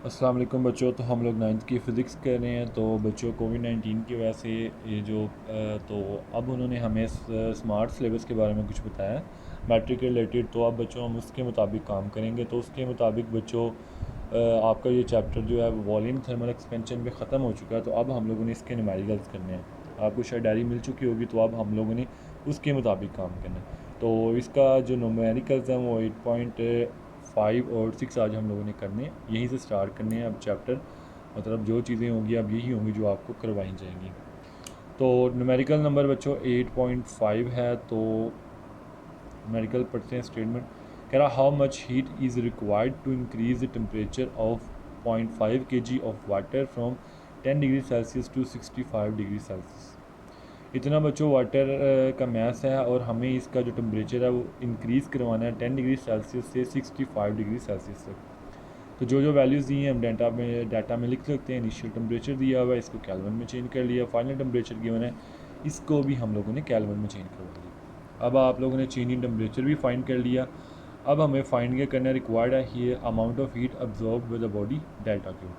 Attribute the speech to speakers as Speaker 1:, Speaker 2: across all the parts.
Speaker 1: अस्सलाम वालेकुम बच्चों। तो हम लोग नाइन्थ की फ़िज़िक्स कर रहे हैं। तो बच्चों कोविड-19 की वजह से ये जो तो अब उन्होंने हमें स्मार्ट सिलेबस के बारे में कुछ बताया मैट्रिक के रिलेटेड। तो अब बच्चों हम उसके मुताबिक काम करेंगे। तो उसके मुताबिक बच्चों आपका ये चैप्टर जो है वॉल्यूम थर्मल एक्सपेंशन पे ख़त्म हो चुका है। तो अब हम लोगों ने इसके न्यूमेरिकल्स करने हैं। आपको शायद डायरी मिल चुकी होगी, तो अब हम लोगों ने उसके मुताबिक काम करना है। तो इसका जो न्यूमेरिकल्स हैं वो 8.5 और 6 आज हम लोगों ने करने हैं। यहीं से स्टार्ट करने हैं अब चैप्टर, मतलब जो चीज़ें होंगी अब यही होंगी जो आपको करवाई जाएंगी। तो न्यूमेरिकल नंबर बच्चों 8.5 है। तो न्यूमेरिकल पढ़ते हैं। स्टेटमेंट कह रहा how much heat is required to increase the temperature of 0.5 kg of water from 10 degree Celsius to 65 degree Celsius. इतना बच्चों वाटर का मैथ है और हमें इसका जो टेम्परेचर है वो इंक्रीज़ करवाना है 10 डिग्री सेल्सियस से 65 डिग्री सेल्सियस तक। तो जो जो वैल्यूज़ दी हैं हम डाटा में लिख सकते हैं। इनिशियल टेम्परेचर दिया हुआ है, इसको केल्विन में चेंज कर लिया। फाइनल टेम्परेचर गिवन है, इसको भी हम लोगों ने केल्विन में चेंज करवा लिया। अब आप लोगों ने चेंज इन टेम्परेचर भी फाइंड कर लिया। अब हमें फाइंड क्या करना है, रिक्वायर्ड है ये amount of heat absorb with the body delta Q.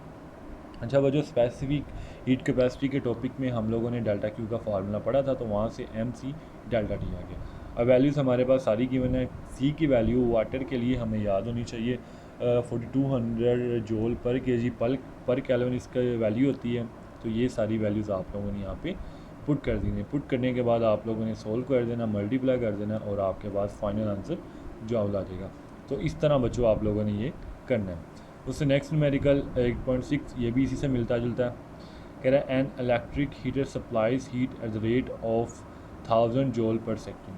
Speaker 1: अच्छा, वो जो स्पेसिफिक हीट कैपेसिटी के टॉपिक में हम लोगों ने डेल्टा क्यू का फार्मूला पढ़ा था, तो वहाँ से एम सी डेल्टा टी आ गया। अब वैल्यूज़ हमारे पास सारी गिवन है। सी की वैल्यू वाटर के लिए हमें याद होनी चाहिए 4200 जोल पर केजी पर कैलोरी इसका वैल्यू होती है। तो ये सारी वैल्यूज़ आप लोगों ने यहाँ पे पुट कर दी। पुट करने के बाद आप लोगों ने सोल्व कर देना, मल्टीप्लाई कर देना और आपके पास फाइनल आंसर जवाब आ जाएगा। तो इस तरह बच्चों आप लोगों ने ये करना है। उससे नेक्स्ट न्यूमेरिकल 8.6 ये भी इसी से मिलता जुलता है। कह रहा है an electric heater supplies heat at the rate of 1000 joule per second.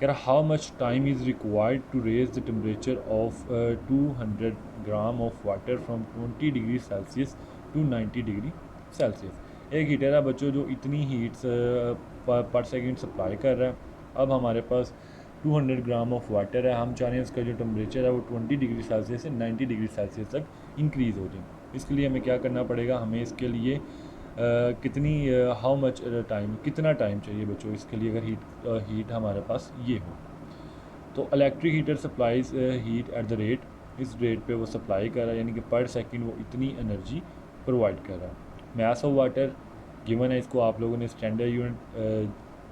Speaker 1: कह रहा how much time is required to raise the temperature of 200 gram of water from 20 degree Celsius to 90 degree Celsius. एक heater है बच्चों जो इतनी heats पर second supply कर रहा है। अब हमारे पास 200 ग्राम ऑफ वाटर है। हम चाह रहे हैं उसका जो टेम्परेचर है वो 20 डिग्री सेल्सियस से 90 डिग्री सेल्सियस तक इंक्रीज़ हो जाए। इसके लिए हमें क्या करना पड़ेगा, हमें इसके लिए कितनी हाउ मच टाइम, कितना टाइम चाहिए बच्चों इसके लिए, अगर हीट हमारे पास ये हो। तो electric heater supplies heat at the rate, इस रेट पे वो सप्लाई कर रहा है, यानी कि पर सेकंड वो इतनी एनर्जी प्रोवाइड कर रहा है। मैस ऑफ वाटर गिवन है, इसको आप लोगों ने स्टैंडर्ड यूनिट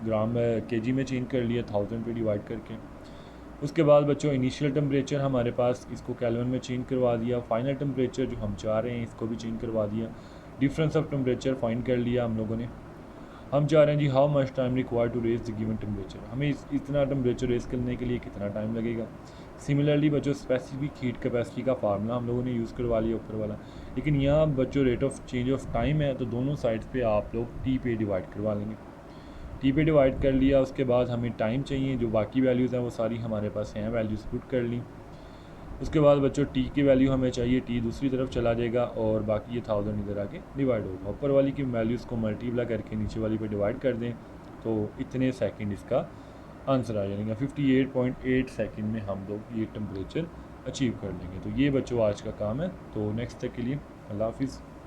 Speaker 1: ग्राम केजी में चेंज कर लिया 1000 पे डिवाइड करके। उसके बाद बच्चों इनिशियल टेम्परेचर हमारे पास, इसको केल्विन में चेंज करवा दिया। फाइनल टेम्परेचर जो हम चाह रहे हैं इसको भी चेंज करवा दिया। डिफरेंस ऑफ टेम्परेचर फाइंड कर लिया हम लोगों ने। हम चाह रहे हैं जी how much time required to raise the given temperature, हमें इतना टेम्परेचर रेज करने के लिए कितना टाइम लगेगा। सिमिलरली बच्चों स्पेसिफिक हीट कैपेसिटी का फार्मूला हम लोगों ने यूज़ करवा लिया ऊपर वाला। लेकिन यहाँ बच्चों rate of change of time है, तो दोनों साइड्स पे आप लोग टी पे डिवाइड करवा लेंगे। टी पे डिवाइड कर लिया, उसके बाद हमें टाइम चाहिए, जो बाकी वैल्यूज़ हैं वो सारी हमारे पास हैं, वैल्यूज़ पुट कर ली। उसके बाद बच्चों टी की वैल्यू हमें चाहिए, टी दूसरी तरफ चला जाएगा और बाकी ये 1000 इधर आके डिवाइड होगा। ऊपर वाली की वैल्यूज़ को मल्टीप्लाई करके नीचे वाली पे डिवाइड कर दें, तो इतने सेकंड इसका आंसर आ जाएगा। 58.8 सेकंड में हम लोग ये टेम्परेचर अचीव कर लेंगे। तो ये बच्चों आज का काम है। तो नेक्स्ट तक के लिए अल्लाह हाफिज़।